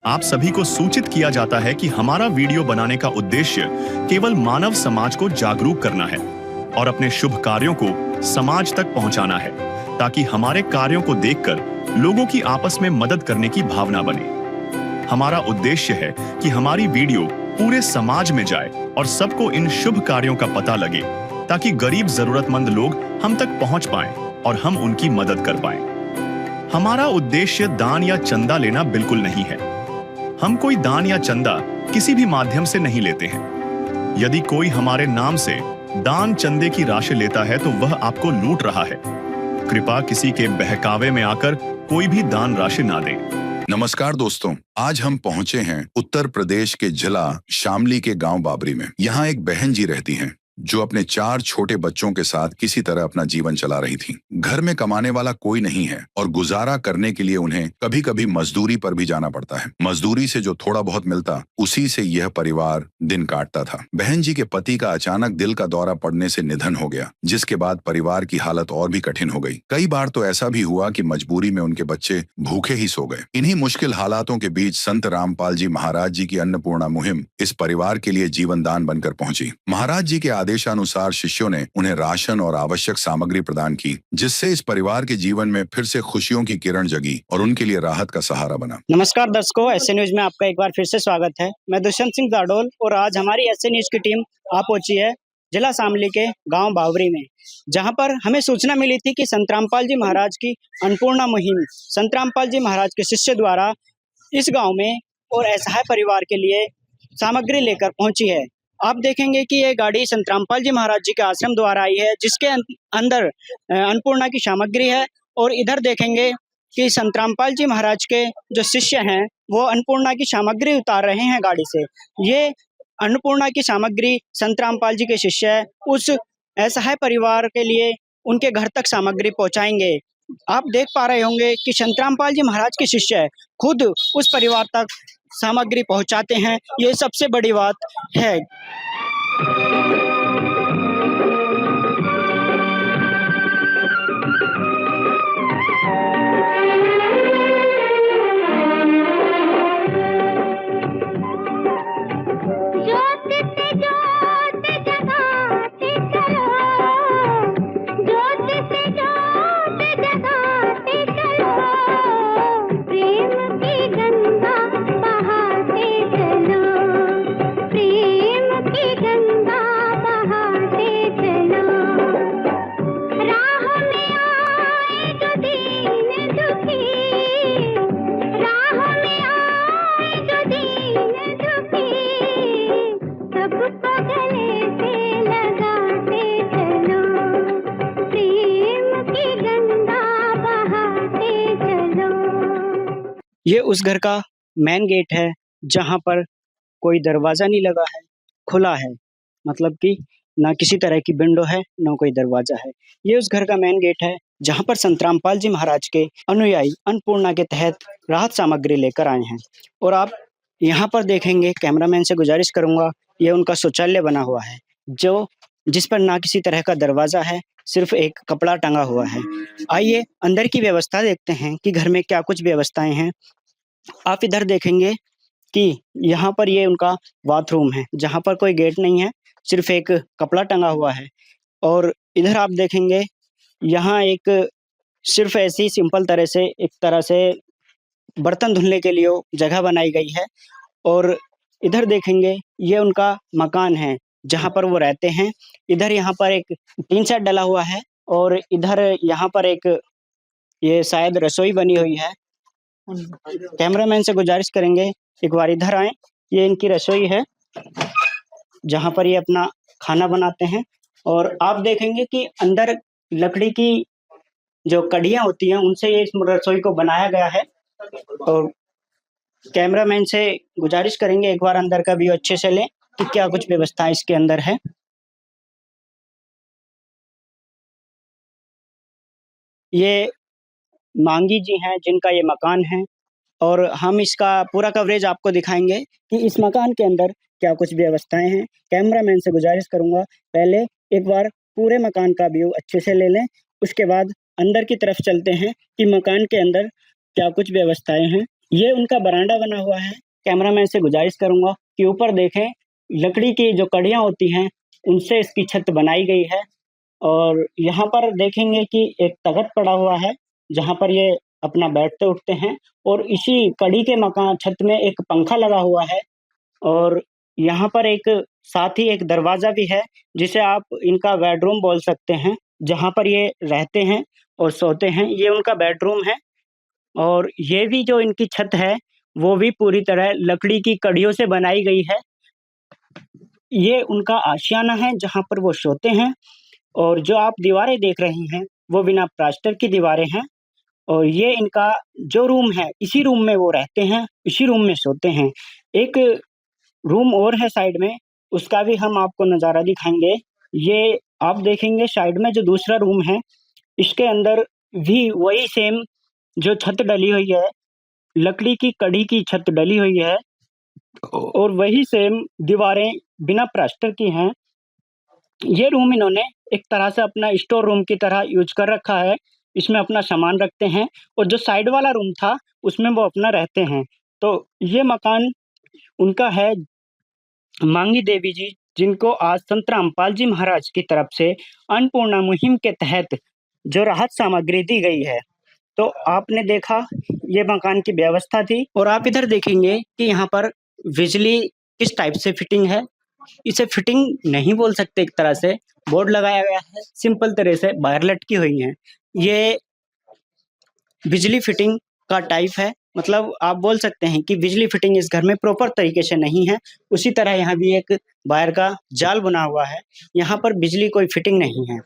आप सभी को सूचित किया जाता है कि हमारा वीडियो बनाने का उद्देश्य केवल मानव समाज को जागरूक करना है और अपने शुभ कार्यों को समाज तक पहुंचाना है, ताकि हमारे कार्यों को देखकर लोगों की आपस में मदद करने की भावना बने। हमारा उद्देश्य है कि हमारी वीडियो पूरे समाज में जाए और सबको इन शुभ कार्यों का पता लगे, ताकि गरीब जरूरतमंद लोग हम तक पहुंच पाएं और हम उनकी मदद कर पाएं। हमारा उद्देश्य दान या चंदा लेना बिल्कुल नहीं है। हम कोई दान या चंदा किसी भी माध्यम से नहीं लेते हैं। यदि कोई हमारे नाम से दान चंदे की राशि लेता है तो वह आपको लूट रहा है। कृपया किसी के बहकावे में आकर कोई भी दान राशि ना दें। नमस्कार दोस्तों, आज हम पहुंचे हैं उत्तर प्रदेश के जिला शामली के गांव बाबरी में। यहाँ एक बहन जी रहती हैं जो अपने 4 छोटे बच्चों के साथ किसी तरह अपना जीवन चला रही थी। घर में कमाने वाला कोई नहीं है और गुजारा करने के लिए उन्हें कभी कभी मजदूरी पर भी जाना पड़ता है। मजदूरी से जो थोड़ा बहुत मिलता, उसी से यह परिवार दिन काटता था। बहन जी के पति का अचानक दिल का दौरा पड़ने से निधन हो गया, जिसके बाद परिवार की हालत और भी कठिन हो गई। कई बार तो ऐसा भी हुआ कि मजबूरी में उनके बच्चे भूखे ही सो गए। इन्हीं मुश्किल हालातों के बीच संत रामपाल जी महाराज जी की अन्नपूर्णा मुहिम इस परिवार के लिए जीवन दान बनकर पहुंची। महाराज जी के आदेशानुसार शिष्यों ने उन्हें राशन और आवश्यक सामग्री प्रदान की, जिससे इस परिवार के जीवन में फिर से खुशियों की किरण जगी और उनके लिए राहत का सहारा बना। नमस्कार दर्शकों, एसए न्यूज में आपका एक बार फिर से स्वागत है। मैं दुष्यंत सिंह जाडोल और आज हमारी एसए न्यूज की टीम आ पहुंची है जिला शामली के गांव बावरी में, जहां पर हमें सूचना मिली थी कि संत रामपाल जी महाराज की अन्नपूर्णा मुहिम संत रामपाल जी महाराज के शिष्य द्वारा इस गांव में और असहाय परिवार के लिए सामग्री लेकर पहुंची है। आप देखेंगे कि ये गाड़ी संत रामपाल जी महाराज जी के आश्रम द्वारा आई है, जिसके अंदर अन्नपूर्णा की सामग्री है। और इधर देखेंगे कि संत रामपाल जी महाराज के जो शिष्य हैं वो अन्नपूर्णा की सामग्री उतार रहे हैं गाड़ी से। ये अन्नपूर्णा की सामग्री संत रामपाल जी के शिष्य उस असहाय परिवार के लिए उनके घर तक सामग्री पहुंचाएंगे। आप देख पा रहे होंगे कि संत रामपाल जी महाराज के शिष्य खुद उस परिवार तक सामग्री पहुंचाते हैं। ये सबसे बड़ी बात है। ये उस घर का मेन गेट है जहां पर कोई दरवाजा नहीं लगा है, खुला है। मतलब कि ना किसी तरह की विंडो है, ना कोई दरवाजा है। ये उस घर का मेन गेट है जहां पर संत रामपाल जी महाराज के अनुयायी अन्नपूर्णा के तहत राहत सामग्री लेकर आए हैं। और आप यहाँ पर देखेंगे, कैमरामैन से गुजारिश करूंगा, ये उनका शौचालय बना हुआ है जिस पर ना किसी तरह का दरवाजा है, सिर्फ एक कपड़ा टंगा हुआ है। आइए अंदर की व्यवस्था देखते हैं कि घर में क्या कुछ व्यवस्थाएं हैं। आप इधर देखेंगे कि यहाँ पर ये उनका बाथरूम है, जहाँ पर कोई गेट नहीं है, सिर्फ एक कपड़ा टंगा हुआ है। और इधर आप देखेंगे यहाँ एक सिर्फ ऐसी सिंपल तरह से बर्तन धुलने के लिए जगह बनाई गई है। और इधर देखेंगे ये उनका मकान है जहाँ पर वो रहते हैं। इधर यहाँ पर एक टीन शेड डला हुआ है और इधर यहाँ पर एक ये शायद रसोई बनी हुई है। कैमरामैन से गुजारिश करेंगे एक बार इधर आए। ये इनकी रसोई है जहाँ पर ये अपना खाना बनाते हैं। और आप देखेंगे कि अंदर लकड़ी की जो कड़ियाँ होती हैं उनसे ये इस रसोई को बनाया गया है। और कैमरामैन से गुजारिश करेंगे एक बार अंदर का व्यू अच्छे से लें कि क्या कुछ व्यवस्था इसके अंदर है। ये मांगी जी हैं जिनका ये मकान है और हम इसका पूरा कवरेज आपको दिखाएंगे कि इस मकान के अंदर क्या कुछ व्यवस्थाएं हैं। कैमरामैन से गुजारिश करूंगा पहले एक बार पूरे मकान का व्यू अच्छे से ले लें, उसके बाद अंदर की तरफ चलते हैं कि मकान के अंदर क्या कुछ व्यवस्थाएं हैं। ये उनका बरामदा बना हुआ है। कैमरामैन से गुजारिश करूँगा कि ऊपर देखें, लकड़ी की जो कड़ियाँ होती हैं, उनसे इसकी छत बनाई गई है और यहाँ पर देखेंगे कि एक तख़्त पड़ा हुआ है, जहाँ पर ये अपना बैठते-उठते हैं और इसी कड़ी के मकान छत में एक पंखा लगा हुआ है और यहाँ पर एक साथ ही एक दरवाज़ा भी है, जिसे आप इनका बेडरूम बोल सकते हैं, जहाँ पर ये रहते हैं और सोते हैं। ये उनका बेडरूम है और ये भी जो इनकी छत है, वो भी पूरी तरह लकड़ी की कड़ियों से बनाई गई है। ये उनका आशियाना है, जहाँ पर वो सोते हैं और जो आप दीवारें देख रही हैं, वो बिना प्लास्टर की दीवारें हैं और ये इनका जो रूम है, इसी रूम में वो रहते हैं, इसी रूम में सोते हैं। एक रूम और है साइड में, उसका भी हम आपको नज़ारा दिखाएँगे। ये आप देखेंगे साइड में जो दूसरा रूम है, इसके अंदर भी वही सेम जो छत डली हुई है, लकड़ी की कड़ी की छत डली हुई है और वही सेम दीवारें बिना प्लास्टर की हैं। ये रूम इन्होंने एक तरह से अपना स्टोर रूम की तरह यूज़ कर रखा है। इसमें अपना सामान रखते हैं और जो साइड वाला रूम था, उसमें वो अपना रहते हैं। तो ये मकान उनका है मांगी देवी जी, जिनको आज संत रामपाल जी महाराज की तरफ से अन्नपूर्णा मुहिम के तहत जो राहत सामग्री दी गई है। तो आपने देखा ये मकान की व्यवस्था थी और आप इधर देखेंगे कि यहाँ पर बिजली किस टाइप से फिटिंग है। इसे फिटिंग नहीं बोल सकते एक तरह से, बोर्ड लगाया गया है, सिंपल तरह से वायर लटकी हुई हैं। ये बिजली फिटिंग का टाइप है, मतलब आप बोल सकते हैं कि बिजली फिटिंग इस घर में प्रॉपर तरीके से नहीं है। उसी तरह यहाँ भी एक वायर का जाल बना हुआ है, यहाँ पर बिजली कोई फिटिंग नहीं है।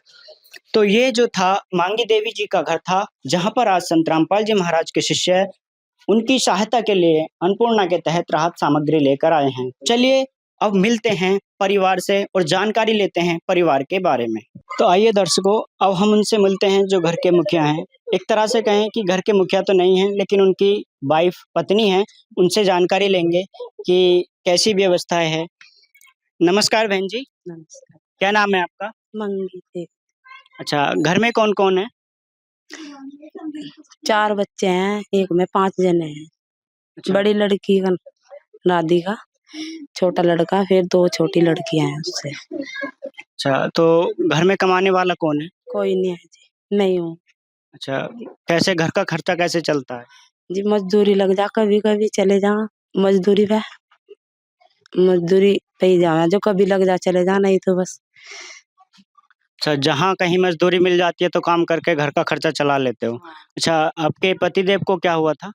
तो ये जो था मांगी देवी जी का घर था, जहाँ पर आज संत रामपाल जी महाराज के शिष्य उनकी सहायता के लिए अन्नपूर्णा के तहत राहत सामग्री लेकर आए हैं। चलिए अब मिलते हैं परिवार से और जानकारी लेते हैं परिवार के बारे में। तो आइए दर्शकों, अब हम उनसे मिलते हैं जो घर के मुखिया हैं। एक तरह से कहें कि घर के मुखिया तो नहीं हैं, लेकिन उनकी वाइफ पत्नी हैं। उनसे जानकारी लेंगे कि कैसी व्यवस्थाएँ हैं। नमस्कार बहन जी, नमस्कार। क्या नाम है आपका? मंगी देवी। अच्छा, घर में कौन-कौन है? 4 बच्चे हैं, एक में 5 जने हैं। अच्छा, बड़ी लड़की का राधिका, छोटा लड़का, फिर 2 छोटी लड़कियां हैं उससे। अच्छा तो घर में कमाने वाला कौन है? कोई नहीं है जी, नहीं हूँ। अच्छा, कैसे घर का खर्चा कैसे चलता है? जी मजदूरी लग जा, कभी-कभी चले जा मजदूरी पे। मजदूरी पे ही जाना, जो कभी लग जा चले जा, नहीं तो बस। अच्छा, जहाँ कहीं मज़दूरी मिल जाती है तो काम करके घर का खर्चा चला लेते हो। अच्छा, आपके पतिदेव को क्या हुआ था?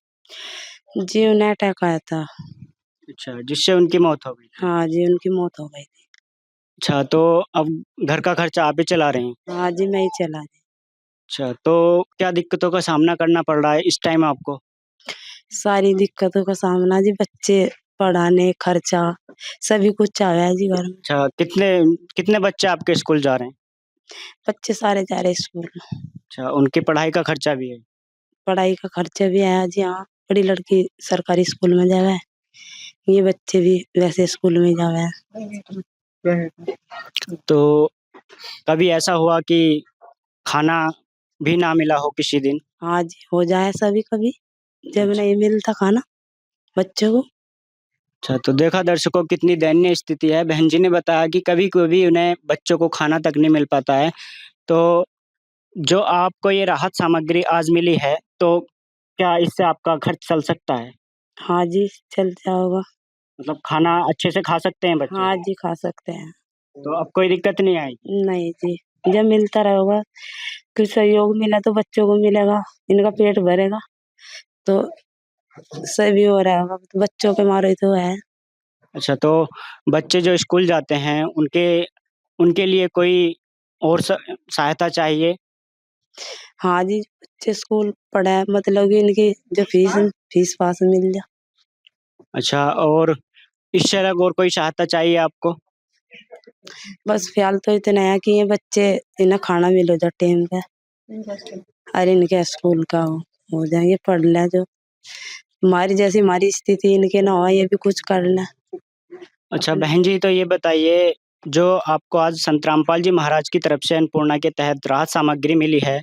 जी उन्हें अटैक आया था। अच्छा, जिससे उनकी मौत हो गई थी। हाँ जी, उनकी मौत हो गई थी। अच्छा, तो अब घर का खर्चा आप ही चला रहे हैं। हाँ जी, मैं ही चला दी। अच्छा, तो क्या दिक्कतों का सामना करना पड़ रहा है इस टाइम आपको? सारी दिक्कतों का सामना जी, बच्चे पढ़ाने, खर्चा, सभी कुछ आ गया है जी घर में। अच्छा, कितने कितने बच्चे आपके स्कूल जा रहे हैं? बच्चे सारे जा रहे स्कूल। अच्छा, उनकी पढ़ाई का खर्चा भी है। पढ़ाई का खर्चा भी आया जी। हाँ, बड़ी लड़की सरकारी स्कूल में जावे, ये बच्चे भी वैसे स्कूल में जावे। तो कभी ऐसा हुआ कि खाना भी ना मिला हो किसी दिन? हाँ जी, हो जाए सभी कभी, जब अच्छा। नहीं मिलता खाना बच्चों को। अच्छा, तो देखा दर्शकों कितनी दयनीय स्थिति है। बहन जी ने बताया कि कभी-कभी उन्हें बच्चों को खाना तक नहीं मिल पाता है। तो जो आपको ये राहत सामग्री आज मिली है, तो क्या इससे आपका खर्च चल सकता है? हाँ जी, चल जाओगा। मतलब खाना अच्छे से खा सकते हैं बच्चे? हाँ जी, खा सकते हैं। तो अब कोई दिक्कत नहीं आएगी? नहीं जी, जब मिलता रहेगा, कुछ सहयोग मिला तो बच्चों को मिलेगा, इनका पेट भरेगा, तो सभी हो रहा होगा। तो बच्चों के मारे तो है। अच्छा, तो बच्चे जो स्कूल जाते हैं, उनके उनके लिए कोई और सहायता चाहिए? हाँ जी, बच्चे स्कूल पढ़े मतलब कि इनकी जो फीस-फास मिल जा। अच्छा और इससे अलग और कोई सहायता चाहिए आपको? बस फ़िलहाल तो इतना है कि ये बच्चे इन्हें खाना मिल जाए टाइम पे और इनके स्कूल का हो जाए, ये पढ़ लें जो हमारी जैसी हमारी स्थिति इनके ना हो, ये भी कुछ कर लें। अच्छा बहन जी, तो ये बताइए जो आपको आज संत रामपाल जी महाराज की तरफ से अन्नपूर्णा के तहत राहत सामग्री मिली है,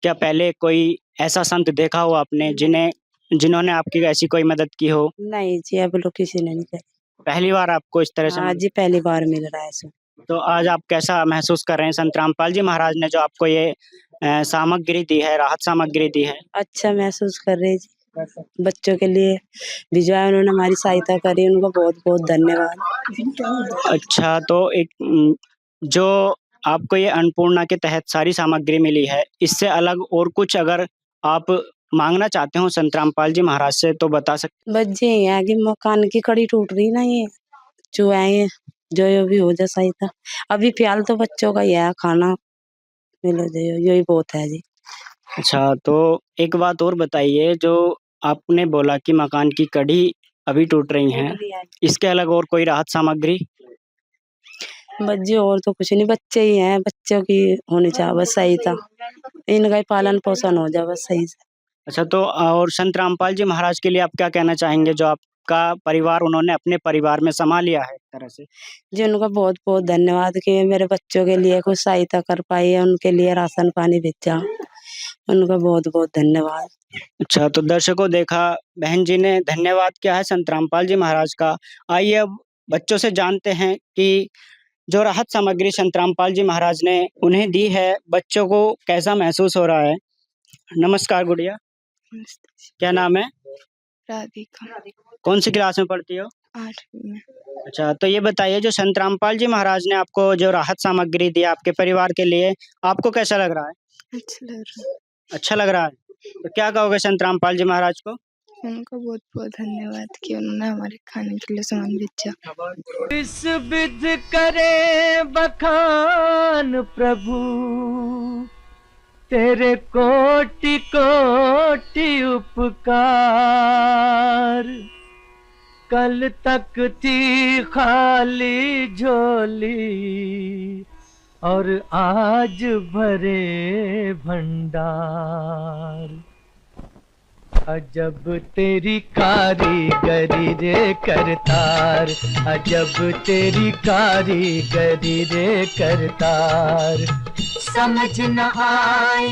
क्या पहले कोई ऐसा संत देखा हो आपने जिन्हें जिन्होंने आपकी ऐसी कोई मदद की हो? नहीं जी, अब लोग किसी ने नहीं करी। पहली बार आपको इस तरह से हाँ जी, पहली बार मिल रहा है सो। तो आज आप कैसा महसूस कर रहे हैं? संत रामपाल जी महाराज ने जो आपको ये सामग्री दी है, राहत सामग्री दी है। अच्छा महसूस कर रहे जी। बच्चों के लिए भिजवाया, उन्होंने हमारी सहायता करी, उनको बहुत-बहुत धन्यवाद। अच्छा, तो जो आपको ये अन्नपूर्णा के तहत सारी सामग्री मिली है, इससे अलग और कुछ अगर आप माँगना चाहते हो संत रामपाल जी महाराज से तो बता सकते बस जी यहाँ की मकान की कड़ी टूट रही ना ये, जो आए जो भी हो जाए सहायता। अभी फिलहाल तो बच्चों का ही है खाना मिलो जो यही बहुत है जी। अच्छा, तो एक बात और बताइए जो आपने बोला कि मकान की कड़ी अभी टूट रही हैं, इसके अलग और कोई राहत सामग्री? बस जी और तो कुछ नहीं, बच्चे ही हैं, बच्चों की होनी चाहिए बस सहायता। इनका ही पालन पोषण हो जाए बस सही से। अच्छा तो और संत रामपाल जी महाराज के लिए आप क्या कहना चाहेंगे जो आपका परिवार उन्होंने अपने परिवार में समा लिया है एक तरह से? जी उनका बहुत-बहुत धन्यवाद कि मेरे बच्चों के लिए कुछ सहायता कर पाई है, उनके लिए राशन पानी भेजा। उनका बहुत-बहुत धन्यवाद। अच्छा तो दर्शकों देखा बहन जी ने धन्यवाद किया है संत रामपाल जी महाराज का। आइए अब बच्चों से जानते हैं कि जो राहत सामग्री संत रामपाल जी महाराज ने उन्हें दी है, बच्चों को कैसा महसूस हो रहा है? नमस्कार गुड़िया, क्या नाम है? राधिका। कौन सी क्लास में पढ़ती हो? 8वीं में। अच्छा, तो ये बताइए जो संत रामपाल जी महाराज ने आपको जो राहत सामग्री दी आपके परिवार के लिए, आपको कैसा लग रहा है? अच्छा लग रहा है। अच्छा लग रहा है? तो क्या कहोगे संत रामपाल जी महाराज को? उनका बहुत-बहुत धन्यवाद कि उन्होंने हमारे खाने के लिए सामान भेजा। इस विध करे बखान प्रभु, तेरे कोटि कोटि उपकार। कल तक थी खाली झोली और आज भरे भंडार। अजब तेरी कारीगरी रे करतार, अजब तेरी कारीगरी रे करतार। समझ न आए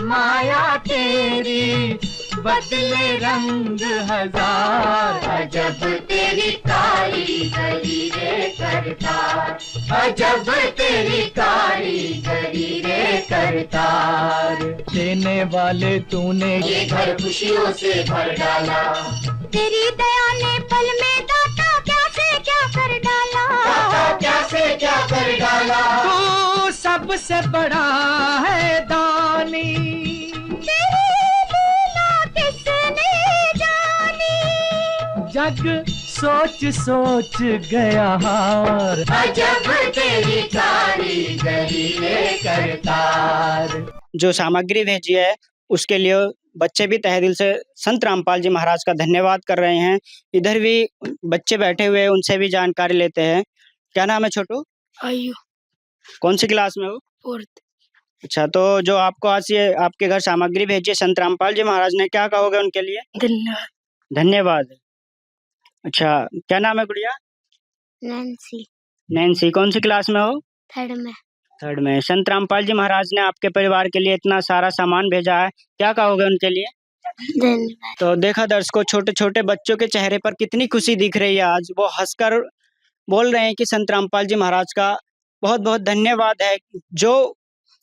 माया तेरी, बदले रंग हजार। अजब तेरी कारीगरी रे करतार, अजब तेरी कारीगरी रे करतार। देने वाले तूने ये घर खुशियों से भर डाला, तेरी दया ने पल में दाता क्या से क्या कर डाला, दाता क्या से क्या कर डाला। तू सबसे बड़ा है दानी, तेरी लीला किसने जानी। जग सोच सोच गया हार। अजब तेरी कारीगरी रे करतार। जो सामग्री भेजी है उसके लिए बच्चे भी तहे दिल से संत रामपाल जी महाराज का धन्यवाद कर रहे हैं। इधर भी बच्चे बैठे हुए हैं, उनसे भी जानकारी लेते हैं। क्या नाम है छोटू? आयु कौन सी क्लास में हो? 4th। अच्छा तो जो आपको आज ये आपके घर सामग्री भेजी है संत रामपाल जी महाराज ने, क्या कहोगे उनके लिए? धन्यवाद। धन्यवाद। अच्छा क्या नाम है गुड़िया? नैन्सी। नैन्सी, कौन सी क्लास में हो? 3rd में। 3rd में। संत रामपाल जी महाराज ने आपके परिवार के लिए इतना सारा सामान भेजा है, क्या कहोगे उनके लिए? धन्यवाद। तो देखा दर्शकों, छोटे छोटे बच्चों के चेहरे पर कितनी खुशी दिख रही है। आज वो हंसकर बोल रहे हैं कि संत रामपाल जी महाराज का बहुत बहुत धन्यवाद है, जो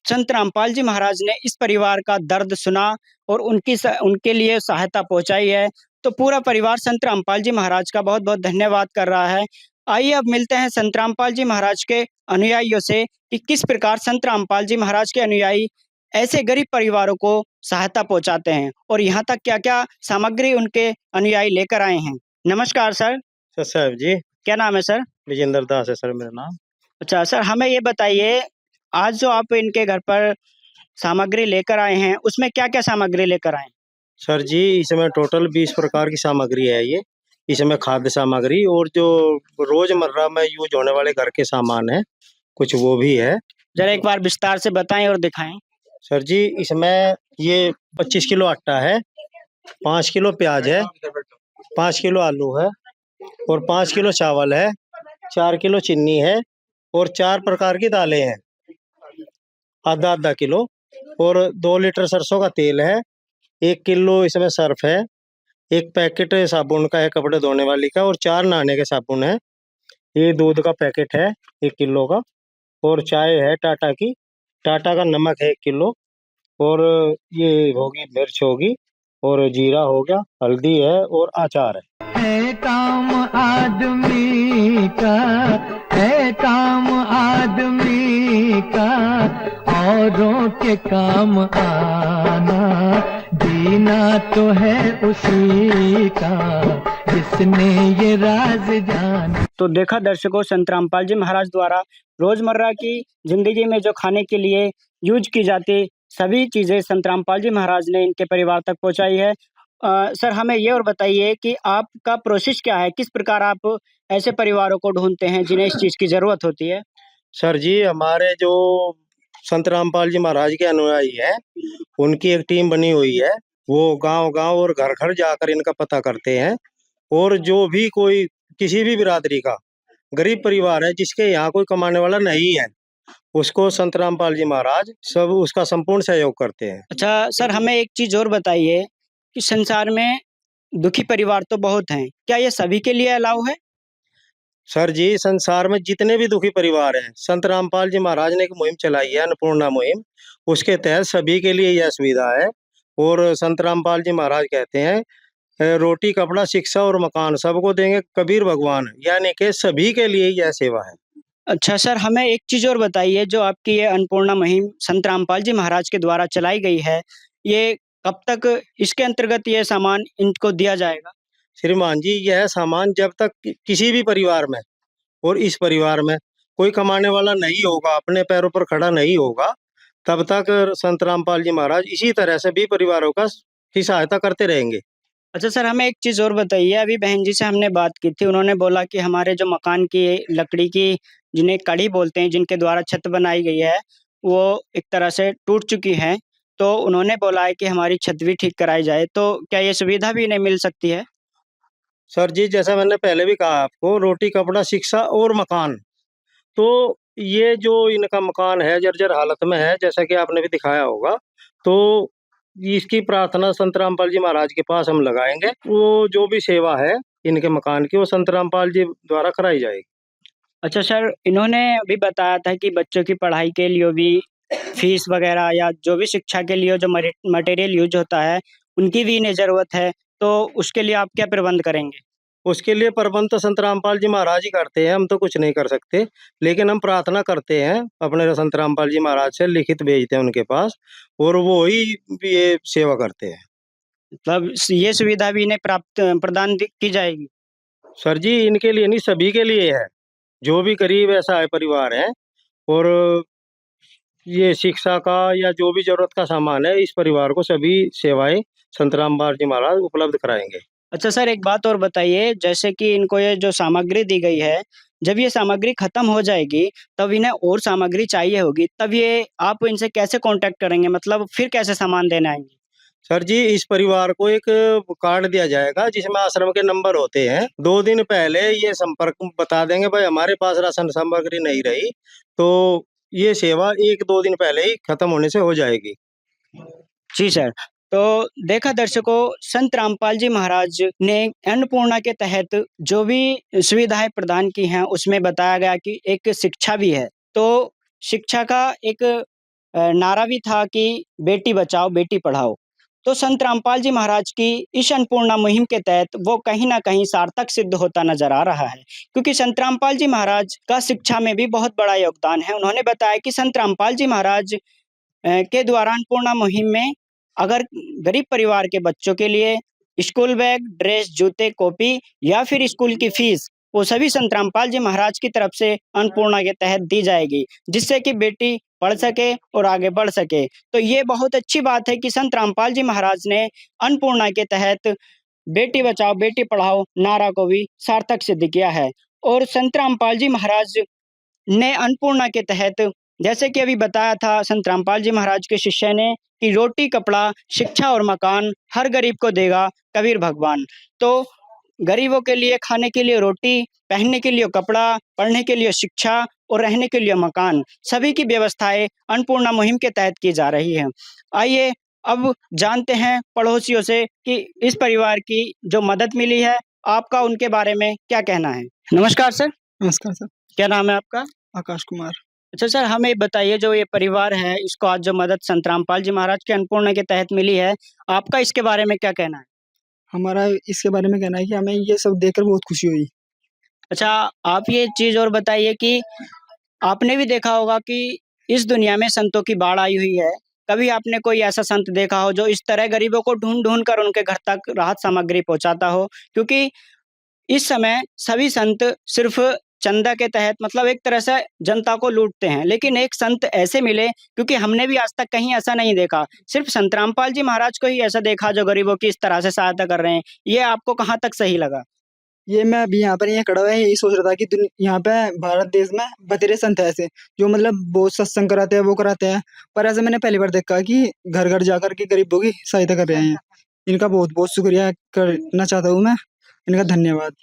संत रामपाल जी महाराज ने इस परिवार का दर्द सुना और उनके लिए सहायता पहुंचाई है। तो पूरा परिवार संत रामपाल जी महाराज का बहुत बहुत धन्यवाद कर रहा है। आइए अब मिलते हैं संत रामपाल जी महाराज के अनुयायियों से कि किस प्रकार संत रामपाल जी महाराज के अनुयायी ऐसे गरीब परिवारों को सहायता पहुंचाते हैं और यहाँ तक क्या क्या सामग्री उनके अनुयायी लेकर आए हैं। नमस्कार सर। साहब जी, क्या नाम है सर? विजेंद्र दास है सर मेरा नाम। अच्छा सर, हमें ये बताइए आज जो आप इनके घर पर सामग्री लेकर आए हैं उसमें क्या क्या सामग्री लेकर आए हैं? सर जी इसमें टोटल 20 प्रकार की सामग्री है। ये इसमें खाद्य सामग्री और जो रोजमर्रा में यूज होने वाले घर के सामान है कुछ वो भी है। जरा एक बार विस्तार से बताएं और दिखाएं। सर जी इसमें ये 25 किलो आटा है, 5 किलो प्याज है, 5 किलो आलू है और 5 किलो चावल है, 4 किलो चीनी है और 4 प्रकार की दालें हैं, आधा आधा किलो, और 2 लीटर सरसों का तेल है, 1 किलो इसमें सर्फ है, एक पैकेट साबुन का है कपड़े धोने वाली का, और 4 नहाने के साबुन है। ये दूध का पैकेट है 1 किलो का, और चाय है टाटा की, टाटा का नमक है 1 किलो, और ये होगी मिर्च होगी, और जीरा हो गया, हल्दी है, और अचार है काम आदमी का, है काम आदमी का, औरों के काम आना, जीना तो है उसी का, जिसने ये राज जाना। तो देखा दर्शकों, संत रामपाल जी महाराज द्वारा रोजमर्रा की जिंदगी में जो खाने के लिए यूज की जाती सभी चीजें संत रामपाल जी महाराज ने इनके परिवार तक पहुंचाई है। सर, हमें ये और बताइए कि आपका प्रोसेस क्या है, किस प्रकार आप ऐसे परिवारों को ढूंढते हैं जिन्हें इस चीज की जरूरत होती है? सर जी, हमारे जो संत रामपाल जी महाराज के अनुयायी है, उनकी एक टीम बनी हुई है। वो गांव-गांव और घर-घर जाकर इनका पता करते हैं, और जो भी कोई किसी भी बिरादरी का गरीब परिवार है जिसके यहाँ कोई कमाने वाला नहीं है, उसको संत रामपाल जी महाराज सब उसका संपूर्ण सहयोग करते हैं। अच्छा सर, हमें एक चीज और बताइए कि संसार में दुखी परिवार तो बहुत हैं, क्या ये सभी के लिए अलाउ है? सर जी, संसार में जितने भी दुखी परिवार हैं, संत रामपाल जी महाराज ने एक मुहिम चलाई है, अन्नपूर्णा मुहिम। उसके तहत सभी के लिए यह सुविधा है, और संत रामपाल जी महाराज कहते हैं, रोटी, कपड़ा, शिक्षा और मकान सबको देंगे कबीर भगवान, यानी कि सभी के लिए यह सेवा है। अच्छा सर, हमें एक चीज और बताइए, जो आपकी ये अन्नपूर्णा मुहिम संत रामपाल जी महाराज के द्वारा चलाई गई है, ये कब तक इसके अंतर्गत ये सामान इनको दिया जाएगा? श्रीमान जी, यह सामान जब तक किसी भी परिवार में और इस परिवार में कोई कमाने वाला नहीं होगा, अपने पैरों पर खड़ा नहीं होगा, तब तक संत रामपाल जी महाराज इसी तरह से भी परिवारों की सहायता करते रहेंगे। अच्छा सर, हमें एक चीज और बताइए, अभी बहन जी से हमने बात की थी, उन्होंने बोला कि हमारे जो मकान की लकड़ी की, जिन्हें कड़ी बोलते हैं, जिनके द्वारा छत बनाई गई है, वो एक तरह से टूट चुकी है। तो उन्होंने बोला है कि हमारी छत भी ठीक कराई जाए, तो क्या ये सुविधा भी इन्हें मिल सकती है? सर जी, जैसा मैंने पहले भी कहा आपको, रोटी, कपड़ा, शिक्षा और मकान, तो ये जो इनका मकान है जर्जर हालत में है, जैसा कि आपने भी दिखाया होगा, तो इसकी प्रार्थना संत रामपाल जी महाराज के पास हम लगाएंगे। वो जो भी सेवा है इनके मकान की, वो संत रामपाल जी द्वारा कराई जाएगी। अच्छा सर, इन्होंने अभी बताया था कि बच्चों की पढ़ाई के लिए भी फीस वगैरह या जो भी शिक्षा के लिए जो मटेरियल यूज होता है, उनकी भी इन्हें ज़रूरत है, तो उसके लिए आप क्या प्रबंध करेंगे? उसके लिए प्रबंध तो संत रामपाल जी महाराज ही करते हैं, हम तो कुछ नहीं कर सकते, लेकिन हम प्रार्थना करते हैं, अपने संत रामपाल जी महाराज से लिखित भेजते हैं उनके पास, और वो ही ये सेवा करते हैं। मतलब ये सुविधा भी इन्हें प्रदान की जाएगी? सर जी, इनके लिए नहीं, सभी के लिए है, जो भी गरीब ऐसा है परिवार है, और ये शिक्षा का या जो भी जरूरत का सामान है, इस परिवार को सभी सेवाएं संत रामपाल जी महाराज उपलब्ध कराएंगे। अच्छा सर, एक बात और बताइए, जैसे कि इनको ये जो सामग्री दी गई है, जब ये सामग्री खत्म हो जाएगी, तब इन्हें और सामग्री चाहिए होगी, तब ये आप इनसे कैसे कांटेक्ट करेंगे? मतलब फिर कैसे सामान देने आएंगे? सर जी, इस परिवार को एक कार्ड दिया जाएगा जिसमें आश्रम के नंबर होते हैं। 2 दिन पहले ये संपर्क बता देंगे, भाई हमारे पास राशन सामग्री नहीं रही, तो ये सेवा 1-2 दिन पहले ही खत्म होने से हो जाएगी। जी सर। तो देखा दर्शकों, संत रामपाल जी महाराज ने अन्नपूर्णा के तहत जो भी सुविधाएं प्रदान की हैं, उसमें बताया गया कि एक शिक्षा भी है। तो शिक्षा का एक नारा भी था कि बेटी बचाओ बेटी पढ़ाओ। तो संत रामपाल जी महाराज की इस अन्नपूर्णा मुहिम के तहत वो कहीं न कहीं सार्थक सिद्ध होता नज़र आ रहा है, क्योंकि संत रामपाल जी महाराज का शिक्षा में भी बहुत बड़ा योगदान है। उन्होंने बताया कि संत रामपाल जी महाराज के द्वारा अन्नपूर्णा मुहिम में अगर गरीब परिवार के बच्चों के लिए स्कूल बैग, ड्रेस, जूते, कॉपी या फिर स्कूल की फीस, वो सभी संत रामपाल जी महाराज की तरफ से अन्नपूर्णा के तहत दी जाएगी, जिससे कि बेटी पढ़ सके और आगे बढ़ सके। तो ये बहुत अच्छी बात है कि संत रामपाल जी महाराज ने अन्नपूर्णा के तहत बेटी बचाओ बेटी पढ़ाओ नारा को भी सार्थक सिद्ध किया है। और संत रामपाल जी महाराज ने अन्नपूर्णा के तहत, जैसे कि अभी बताया था संत रामपाल जी महाराज के शिष्य ने, कि रोटी, कपड़ा, शिक्षा और मकान हर गरीब को देगा कबीर भगवान। तो गरीबों के लिए खाने के लिए रोटी, पहनने के लिए कपड़ा, पढ़ने के लिए शिक्षा और रहने के लिए मकान, सभी की व्यवस्थाएं अन्नपूर्णा मुहिम के तहत की जा रही है। आइए अब जानते हैं पड़ोसियों से कि इस परिवार की जो मदद मिली है, आपका उनके बारे में क्या कहना है? नमस्कार सर। नमस्कार सर। क्या नाम है आपका? आकाश कुमार। अच्छा सर, हमें बताइए जो ये परिवार है, इसको आज जो मदद संत रामपाल जी महाराज के अन्नपूर्णा के तहत मिली है, आपका इसके बारे में क्या कहना है? हमारा इसके बारे में कहना है कि हमें ये सब देखकर बहुत खुशी हुई। अच्छा, आप ये चीज़ और बताइए कि आपने भी देखा होगा कि इस दुनिया में संतों की बाढ़ आई हुई है। कभी आपने कोई ऐसा संत देखा हो जो इस तरह गरीबों को ढूँढ-ढूँढ कर उनके घर तक राहत सामग्री पहुँचाता हो? क्योंकि इस समय सभी संत सिर्फ़ चंदा के तहत मतलब एक तरह से जनता को लूटते हैं। लेकिन एक संत ऐसे मिले, क्योंकि हमने भी आज तक कहीं ऐसा नहीं देखा। सिर्फ़ संत रामपाल जी महाराज को ही ऐसा देखा जो गरीबों की इस तरह से सहायता कर रहे हैं। ये आपको कहाँ तक सही लगा? ये मैं अभी यहाँ पर खड़ा हुआ यही सोच रहा था कि यहाँ पे भारत देश में बतेरे संत है ऐसे जो मतलब बहुत सत्संग कराते हैं, वो कराते हैं, पर ऐसे मैंने पहली बार देखा कि घर घर जाकर के गरीबों की सहायता कर रहे हैं। इनका बहुत बहुत शुक्रिया करना चाहता हूँ मैं, इनका धन्यवाद।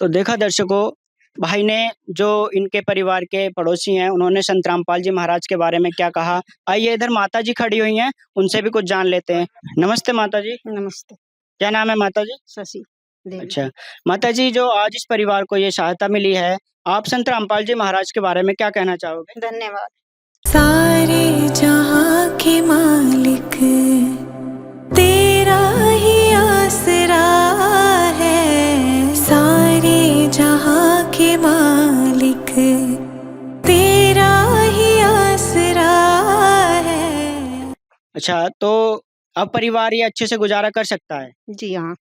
तो देखा दर्शकों, भाई ने जो इनके परिवार के पड़ोसी हैं, उन्होंने संत रामपाल जी महाराज के बारे में क्या कहा। आइए इधर माता जी खड़ी हुई हैं, उनसे भी कुछ जान लेते हैं। नमस्ते माता जी। नमस्ते। क्या नाम है माता जी? शशि देवी। अच्छा, माता जी जो आज इस परिवार को ये सहायता मिली है, आप संत रामपाल जी महाराज के बारे में क्या कहना चाहोगे? धन्यवाद। सारे जहां के मालिक तेरा ही आसरा है, सारे जहां के मालिक तेरा ही आसरा है। अच्छा, तो अब परिवार ये अच्छे से गुजारा कर सकता है? जी हाँ।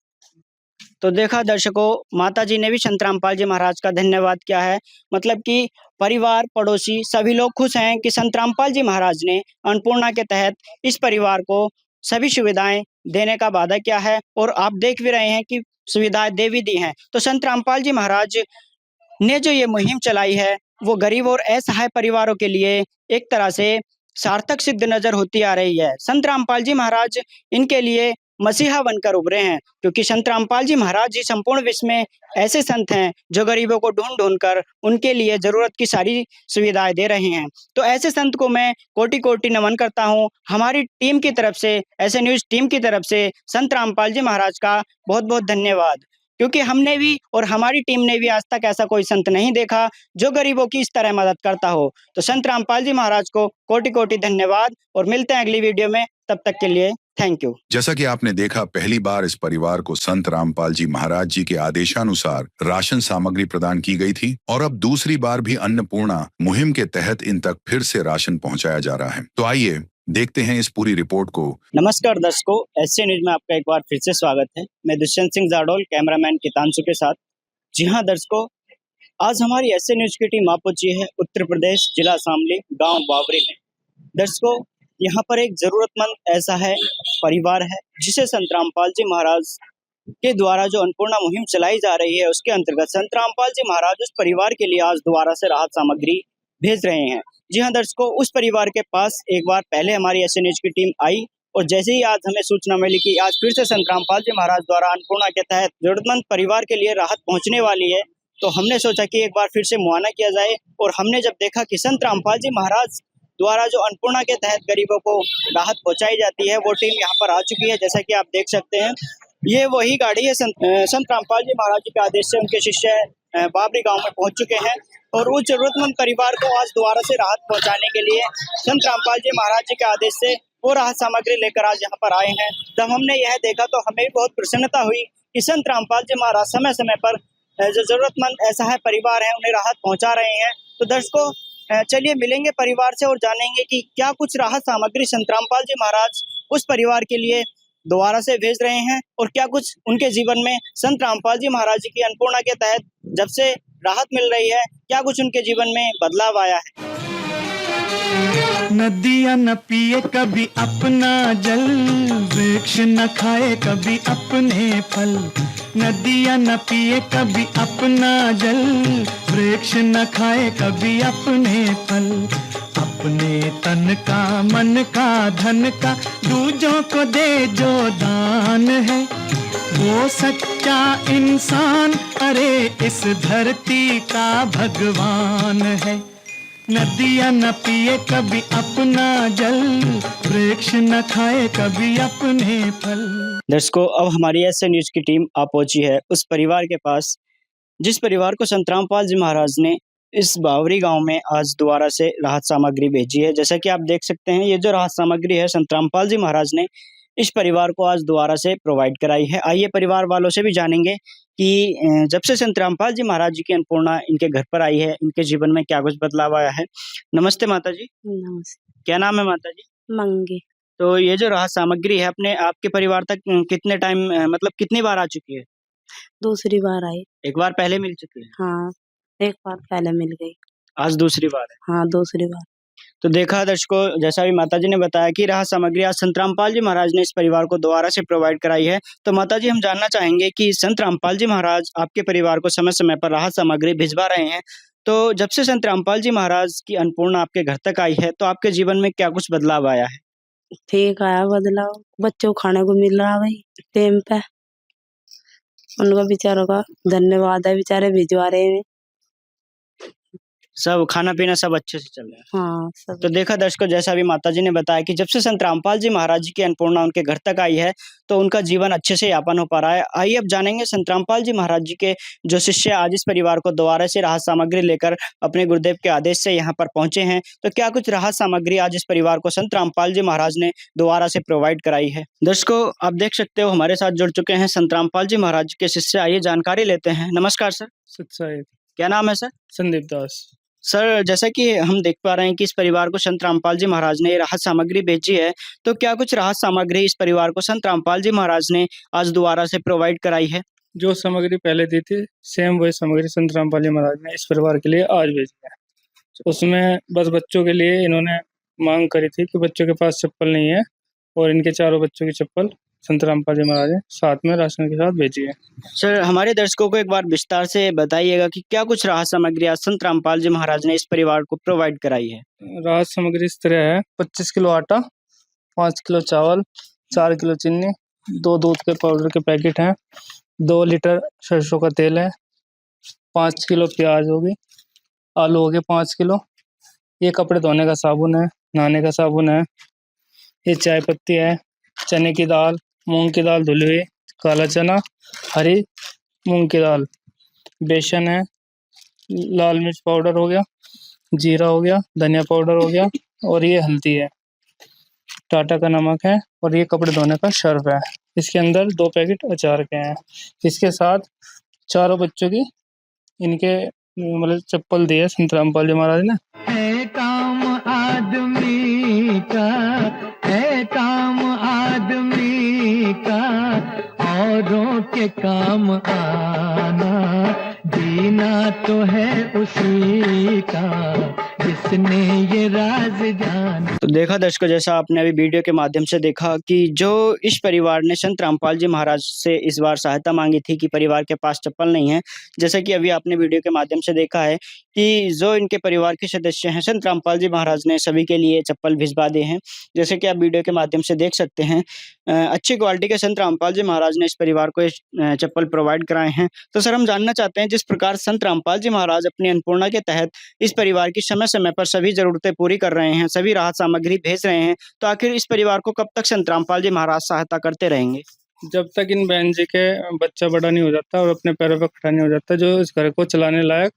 तो देखा दर्शकों, माता जी ने भी संत रामपाल जी महाराज का धन्यवाद किया है। मतलब कि परिवार, पड़ोसी सभी लोग खुश हैं कि संत रामपाल जी महाराज ने अन्नपूर्णा के तहत इस परिवार को सभी सुविधाएं देने का वादा किया है और आप देख भी रहे हैं कि सुविधाएं दे भी दी हैं। तो संत रामपाल जी महाराज ने जो ये मुहिम चलाई है, वो गरीब और असहाय परिवारों के लिए एक तरह से सार्थक सिद्ध नजर होती आ रही है। संत रामपाल जी महाराज इनके लिए मसीहा बनकर उभरे हैं, क्योंकि संत रामपाल जी महाराज जी संपूर्ण विश्व में ऐसे संत हैं जो गरीबों को ढूंढ कर उनके लिए जरूरत की सारी सुविधाएं दे रहे हैं। तो ऐसे संत को मैं कोटि-कोटि नमन करता हूं। हमारी टीम की तरफ से, ऐसे न्यूज़ टीम की तरफ से संत रामपाल जी महाराज का बहुत-बहुत धन्यवाद। क्योंकि हमने भी और हमारी टीम ने भी आज तक ऐसा कोई संत नहीं देखा जो गरीबों की इस तरह मदद करता हो। तो संत रामपाल जी महाराज को कोटि-कोटि धन्यवाद और मिलते हैं अगली वीडियो में। तब तक के लिए थैंक यू। जैसा कि आपने देखा, पहली बार इस परिवार को संत रामपाल जी महाराज जी के आदेशानुसार राशन सामग्री प्रदान की गई थी और अब दूसरी बार भी अन्नपूर्णा मुहिम के तहत इन तक फिर से राशन पहुंचाया जा रहा है। तो आइए देखते हैं इस पूरी रिपोर्ट को। नमस्कार दर्शकों, एससी न्यूज में आपका एक बार फिर से स्वागत है। मैं दुष्यंत सिंह जाडोल, कैमरामैन कितांशु के साथ। जी हाँ दर्शकों, आज हमारी एससी न्यूज की टीम आ पहुंची है उत्तर प्रदेश, जिला शामली, गांव बावरी में। दर्शकों, यहाँ पर एक जरूरतमंद ऐसा है परिवार है जिसे संत रामपाल जी महाराज के द्वारा जो अन्नपूर्णा मुहिम चलाई जा रही है, उसके अंतर्गत संत रामपाल जी महाराज उस परिवार के लिए आज दोबारा से राहत सामग्री भेज रहे हैं। जी हाँ दर्शकों, उस परिवार के पास एक बार पहले हमारी एससी न्यूज की टीम आई और जैसे ही आज हमें सूचना मिली कि आज फिर से संत रामपाल जी महाराज द्वारा अन्नपूर्णा के तहत जरूरतमंद परिवार के लिए राहत पहुंचने वाली है, तो हमने सोचा कि एक बार फिर से मुआयना किया जाए। और हमने जब देखा कि संत रामपाल जी महाराज द्वारा जो अन्नपूर्णा के तहत गरीबों को राहत पहुंचाई जाती है, वो टीम यहाँ पर आ चुकी है। जैसा कि आप देख सकते हैं, ये वही गाड़ी है। संत रामपाल जी महाराज जी के आदेश से उनके शिष्य बाबरी गांव में पहुंच चुके हैं और उस जरूरतमंद परिवार को आज दोबारा से राहत पहुंचाने के लिए संत रामपाल जी महाराज जी के आदेश से वो राहत सामग्री लेकर आज यहाँ पर आए हैं। जब हमने यह देखा तो हमें भी बहुत प्रसन्नता हुई कि संत रामपाल जी महाराज समय समय पर जो जरूरतमंद असहाय परिवार है उन्हें राहत पहुंचा रहे हैं। तो दर्शकों, चलिए मिलेंगे परिवार से और जानेंगे कि क्या कुछ राहत सामग्री संत रामपाल जी महाराज उस परिवार के लिए दोबारा से भेज रहे हैं और क्या कुछ उनके जीवन में संत रामपाल जी महाराज जी की अन्नपूर्णा के तहत जब से राहत मिल रही है, क्या कुछ उनके जीवन में बदलाव आया है। नदियाँ न पिए कभी अपना जल, वृक्ष न खाए कभी अपने फल। नदियाँ न पिए कभी अपना जल, वृक्ष न खाए कभी अपने फल। अपने तन का, मन का, धन का दूजों को दे जो दान है, वो सच्चा इंसान, अरे इस धरती का भगवान है। नदियाँ न पिए कभी अपना जल, वृक्ष न खाए कभी अपने फल। दर्शकों, अब हमारी ऐसे न्यूज की टीम आ पहुंची है उस परिवार के पास जिस परिवार को संत रामपाल जी महाराज ने इस बावरी गांव में आज दोबारा से राहत सामग्री भेजी है। जैसा कि आप देख सकते हैं, ये जो राहत सामग्री है संत रामपाल जी महाराज ने इस परिवार को आज दोबारा से प्रोवाइड कराई है। आइए परिवार वालों से भी जानेंगे कि जब से संत रामपाल जी महाराज जी की अन्नपूर्णा इनके घर पर आई है, इनके जीवन में क्या कुछ बदलाव आया है। नमस्ते माता जी। नमस्ते। क्या नाम है माता जी? मंगे। तो ये जो राहत सामग्री है अपने आपके परिवार तक कितने टाइम मतलब कितनी बार आ चुकी है? दूसरी बार आई। एक बार पहले मिल चुकी है, हाँ, एक बार पहले मिल गई। आज दूसरी बार है। हाँ, दूसरी बार। तो देखा दर्शकों, जैसा भी माता जी ने बताया कि राहत सामग्री आज संत रामपाल जी महाराज ने इस परिवार को दोबारा से प्रोवाइड कराई है। तो माता जी, हम जानना चाहेंगे कि संत रामपाल जी महाराज आपके परिवार को समय समय पर राहत सामग्री भिजवा रहे हैं, तो जब से संत रामपाल जी महाराज की अन्नपूर्णा आपके घर तक आई है, तो आपके जीवन में क्या कुछ बदलाव आया है? ठीक आया बदलाव, बच्चों को खाने को मिल रहा भाई टाइम पे। उनका बेचारों का धन्यवाद है, बेचारे भिजवा रहे हैं। सब खाना पीना सब अच्छे से चल रहा है। हाँ, सब। तो देखा दर्शकों, जैसा भी माता जी ने बताया कि जब से संत रामपाल जी महाराज जी की अन्नपूर्णा उनके घर तक आई है, तो उनका जीवन अच्छे से यापन हो पा रहा है। आइए अब जानेंगे संत रामपाल जी महाराज जी के जो शिष्य आज इस परिवार को दोबारा से राहत सामग्री लेकर अपने गुरुदेव के आदेश से यहाँ पर पहुंचे हैं, तो क्या कुछ राहत सामग्री आज इस परिवार को संत रामपाल जी महाराज ने दोबारा से प्रोवाइड कराई है। दर्शकों, आप देख सकते हो हमारे साथ जुड़ चुके हैं संत रामपाल जी महाराज के शिष्य। आइए जानकारी लेते हैं। नमस्कार सर। सत्साई। क्या नाम है सर? संदीप दास। सर, जैसा कि हम देख पा रहे हैं कि इस परिवार को संत रामपाल जी महाराज ने राहत सामग्री भेजी है, तो क्या कुछ राहत सामग्री इस परिवार को संत रामपाल जी महाराज ने आज दोबारा से प्रोवाइड कराई है? जो सामग्री पहले दी थी सेम वही सामग्री संत रामपाल जी महाराज ने इस परिवार के लिए आज भेजी है। उसमें बस बच्चों के लिए इन्होंने मांग करी थी कि बच्चों के पास चप्पल नहीं है, और इनके चारों बच्चों की चप्पल संत रामपाल जी महाराज ने साथ में राशन के साथ भेजी है। सर, हमारे दर्शकों को एक बार विस्तार से बताइएगा कि क्या कुछ राहत सामग्री आज संत रामपाल जी महाराज ने इस परिवार को प्रोवाइड कराई है। राहत सामग्री इस तरह है: 25 किलो आटा, 5 किलो चावल, 4 किलो चीनी, 2 दूध के पाउडर के पैकेट हैं, 2 लीटर सरसों का तेल है, 5 किलो प्याज होगी, आलू हो गए 5 किलो, ये कपड़े धोने का साबुन है, नहाने का साबुन है, ये चाय पत्ती है, चने की दाल, मूंग की दाल धुली हुई, काला चना, हरी मूंग की दाल, बेसन है, लाल मिर्च पाउडर हो गया, जीरा हो गया, धनिया पाउडर हो गया, और ये हल्दी है, टाटा का नमक है, और ये कपड़े धोने का सर्फ है। इसके अंदर 2 पैकेट अचार के हैं। इसके साथ चारों बच्चों की इनके मतलब चप्पल दी है संत रामपाल जी महाराज ने। है काम आदमी का, है काम आदमी का, औरों के काम आना, जीना तो है उसी का जिसने ये राज जाना। तो देखा दर्शकों, जैसा आपने अभी वीडियो के माध्यम से देखा कि जो इस परिवार ने संत रामपाल जी महाराज से इस बार सहायता मांगी थी कि परिवार के पास चप्पल नहीं है, जैसा कि अभी आपने वीडियो के माध्यम से देखा है कि जो इनके परिवार के सदस्य हैं संत रामपाल जी महाराज ने सभी के लिए चप्पल भिजवा दिए हैं। जैसे कि आप वीडियो के माध्यम से देख सकते हैं, अच्छी क्वालिटी के संत रामपाल जी महाराज ने इस परिवार को चप्पल प्रोवाइड कराए हैं। तो सर, हम जानना चाहते हैं जिस प्रकार संत रामपाल जी महाराज अपनी अन्नपूर्णा के तहत इस परिवार की समय समय पर सभी जरूरतें पूरी कर रहे हैं, सभी राहत सामग्री भेज रहे हैं, तो आखिर इस परिवार को कब तक संत रामपाल जी महाराज सहायता करते रहेंगे? जब तक इन बहन जी के बच्चा बड़ा नहीं हो जाता और अपने पैरों पर खड़ा नहीं हो जाता, जो इस घर को चलाने लायक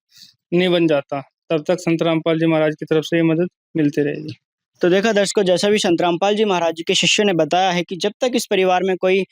नहीं बन जाता, तब तक संत रामपाल जी महाराज की तरफ से ये मदद मिलती रहेगी। तो देखा दर्शकों, जैसा भी संत रामपाल जी महाराज जी के शिष्य ने बताया है कि जब तक इस परिवार में कोई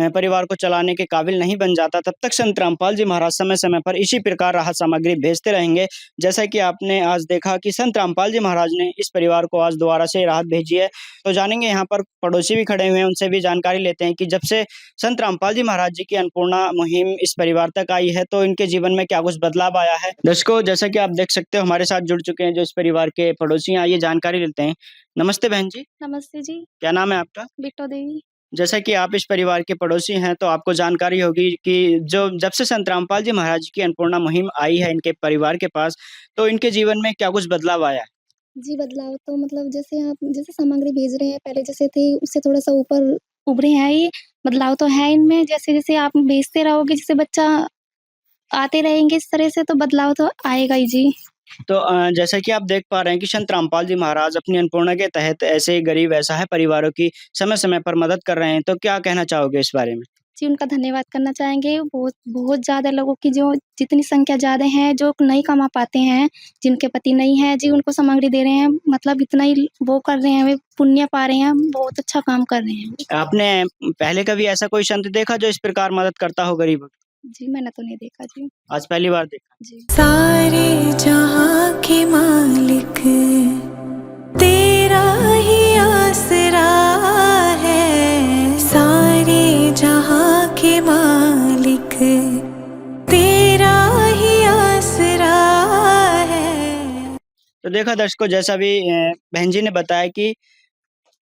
परिवार को चलाने के काबिल नहीं बन जाता, तब तक संत रामपाल जी महाराज समय समय पर इसी प्रकार राहत सामग्री भेजते रहेंगे। जैसा कि आपने आज देखा कि संत रामपाल जी महाराज ने इस परिवार को आज दोबारा से राहत भेजी है। तो जानेंगे, यहाँ पर पड़ोसी भी खड़े हुए हैं, उनसे भी जानकारी लेते हैं कि जब से संत रामपाल जी महाराज जी की अन्नपूर्णा मुहिम इस परिवार तक आई है, तो इनके जीवन में क्या कुछ बदलाव आया है। दर्शकों, जैसा कि आप देख सकते हो, हमारे साथ जुड़ चुके हैं जो इस परिवार के पड़ोसी हैं। आइए जानकारी लेते हैं। नमस्ते बहन जी। नमस्ते जी। क्या नाम है आपका? बिट्टो देवी। जैसा कि आप इस परिवार के पड़ोसी हैं, तो आपको जानकारी होगी कि जब से संत रामपाल जी महाराज की अन्नपूर्णा मुहिम आई है इनके परिवार के पास, तो इनके जीवन में क्या कुछ बदलाव आया है? जी, बदलाव तो मतलब जैसे आप जैसे सामग्री भेज रहे हैं, पहले जैसे थे उससे थोड़ा-सा ऊपर उभरे हैं ये, बदलाव तो है इनमें। जैसे-जैसे आप भेजते रहोगे, जैसे बच्चा आते रहेंगे इस तरह से, तो बदलाव तो आएगा ही जी। तो जैसा कि आप देख पा रहे हैं कि संत रामपाल जी महाराज अपनी अन्नपूर्णा के तहत ऐसे गरीब असहाय परिवारों की समय-समय पर मदद कर रहे हैं। तो क्या कहना चाहोगे इस बारे में? जी, उनका धन्यवाद करना चाहेंगे। बहुत बहुत ज़्यादा लोगों की जो जितनी संख्या ज़्यादा है, जो नहीं कमा पाते हैं, जिनके पति नहीं है, जी उनको सामग्री दे रहे हैं। मतलब इतना ही वो कर रहे हैं, वे पुण्य पा रहे हैं, बहुत अच्छा काम कर रहे हैं। आपने पहले कभी ऐसा कोई संत देखा जो इस प्रकार मदद करता हो गरीबों की? जी, मैंने तो नहीं देखा जी। आज पहली बार देखा। जी। सारे जहां के मालिक तेरा ही आसरा है, सारे जहां के मालिक तेरा ही आसरा है। तो देखा दर्शकों, जैसा भी बहन जी ने बताया कि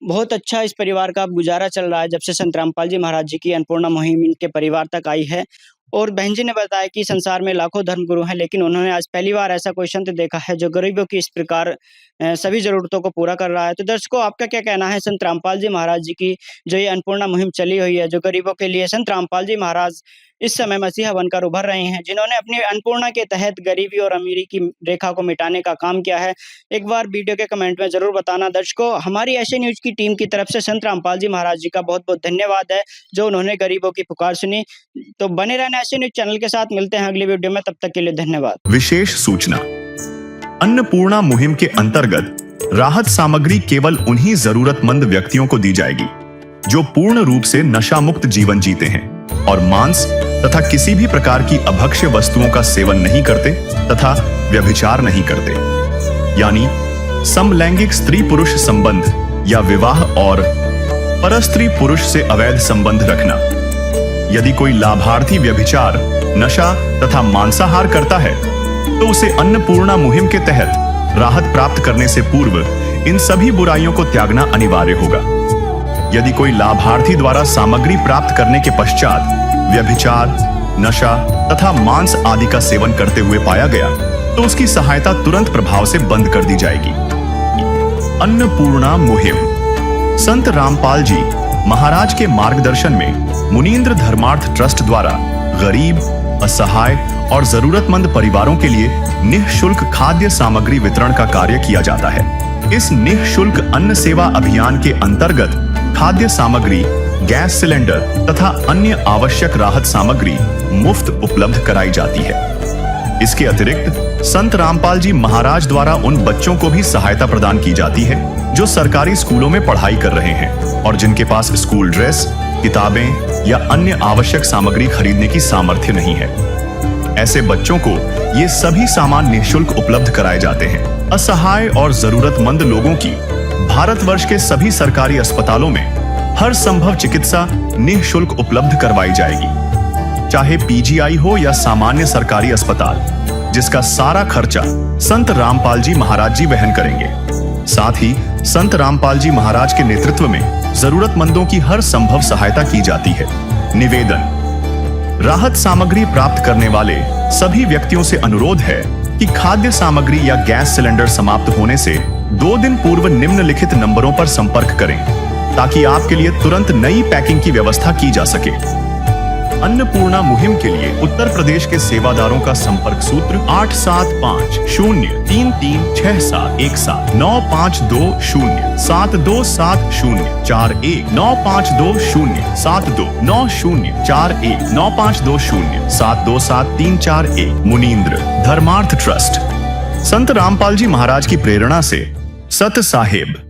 बहुत अच्छा इस परिवार का अब गुजारा चल रहा है जब से संत रामपाल जी महाराज जी की अन्नपूर्णा मुहिम इनके परिवार तक आई है। और बहन जी ने बताया कि संसार में लाखों धर्मगुरु हैं, लेकिन उन्होंने आज पहली बार ऐसा कोई संत देखा है जो गरीबों की इस प्रकार सभी ज़रूरतों को पूरा कर रहा है। तो दर्शकों, आपका क्या कहना है संत रामपाल जी महाराज जी की जो ये अन्नपूर्णा मुहिम चली हुई है, जो गरीबों के लिए संत रामपाल जी महाराज इस समय मसीहा बनकर उभर रहे हैं, जिन्होंने अपनी अन्नपूर्णा के तहत गरीबी और अमीरी की रेखा को मिटाने का काम किया है? एक बार वीडियो के कमेंट में ज़रूर बताना। दर्शकों, हमारी एशिया न्यूज़ की टीम की तरफ से संत रामपाल जी महाराज जी का बहुत-बहुत धन्यवाद है, जो उन्होंने गरीबों की पुकार सुनी। तो बने रहना एशिया न्यूज़ चैनल के साथ, मिलते हैं अगली वीडियो में, तब तक के लिए धन्यवाद। विशेष सूचना, अन्नपूर्णा मुहिम के अंतर्गत राहत सामग्री केवल उन्हीं जरूरतमंद व्यक्तियों को दी जाएगी जो पूर्ण रूप से नशा मुक्त जीवन जीते हैं और मांस तथा किसी भी प्रकार की अभक्ष्य वस्तुओं का सेवन नहीं करते तथा व्यभिचार नहीं करते, यानी समलैंगिक स्त्री पुरुष संबंध या विवाह और परस्त्री पुरुष से अवैध संबंध रखना। यदि कोई लाभार्थी व्यभिचार, नशा तथा मांसाहार करता है तो उसे अन्नपूर्णा मुहिम के तहत राहत प्राप्त करने से पूर्व इन सभी बुराइयों को त्यागना अनिवार्य होगा। यदि कोई लाभार्थी द्वारा सामग्री प्राप्त करने के पश्चात व्यभिचार, नशा तथा मांस आदि का सेवन करते हुए पाया गया तो उसकी सहायता तुरंत प्रभाव से बंद कर दी जाएगी। अन्नपूर्णा मुहिम संत रामपाल जी महाराज के मार्गदर्शन में मुनींद्र धर्मार्थ ट्रस्ट द्वारा गरीब, असहाय और जरूरतमंद परिवारों के लिए निःशुल्क खाद्य सामग्री वितरण का कार्य किया जाता है। इस निःशुल्क अन्न सेवा अभियान के अंतर्गत खाद्य सामग्री, गैस सिलेंडर तथा अन्य आवश्यक राहत सामग्री मुफ्त उपलब्ध कराई जाती है। इसके अतिरिक्त संत रामपाल जी महाराज द्वारा उन बच्चों को भी सहायता प्रदान की जाती है जो सरकारी स्कूलों में पढ़ाई कर रहे हैं और जिनके पास स्कूल ड्रेस, किताबें या अन्य आवश्यक सामग्री खरीदने की सामर्थ्य नहीं है। ऐसे बच्चों को ये सभी सामान निःशुल्क उपलब्ध कराए जाते हैं। असहाय और जरूरतमंद लोगों की भारतवर्ष के सभी सरकारी अस्पतालों में हर संभव चिकित्सा निःशुल्क उपलब्ध करवाई जाएगी, चाहे पीजीआई हो या सामान्य सरकारी अस्पताल, जिसका सारा खर्चा संत रामपाल जी महाराज जी वहन करेंगे। साथ ही संत रामपाल जी महाराज के नेतृत्व में जरूरतमंदों की हर संभव सहायता की जाती है। निवेदन, राहत सामग्री प्राप्त करने वाले सभी व्यक्तियों से अनुरोध है कि खाद्य सामग्री या गैस सिलेंडर समाप्त होने से 2 दिन पूर्व निम्नलिखित नंबरों पर संपर्क करें ताकि आपके लिए तुरंत नई पैकिंग की व्यवस्था की जा सके। अन्नपूर्णा मुहिम के लिए उत्तर प्रदेश के सेवादारों का संपर्क सूत्र 8750336717 9520727041 952072909041 9520727341। मुनींद्र धर्मार्थ ट्रस्ट। संत रामपाल जी महाराज की प्रेरणा से सत साहेब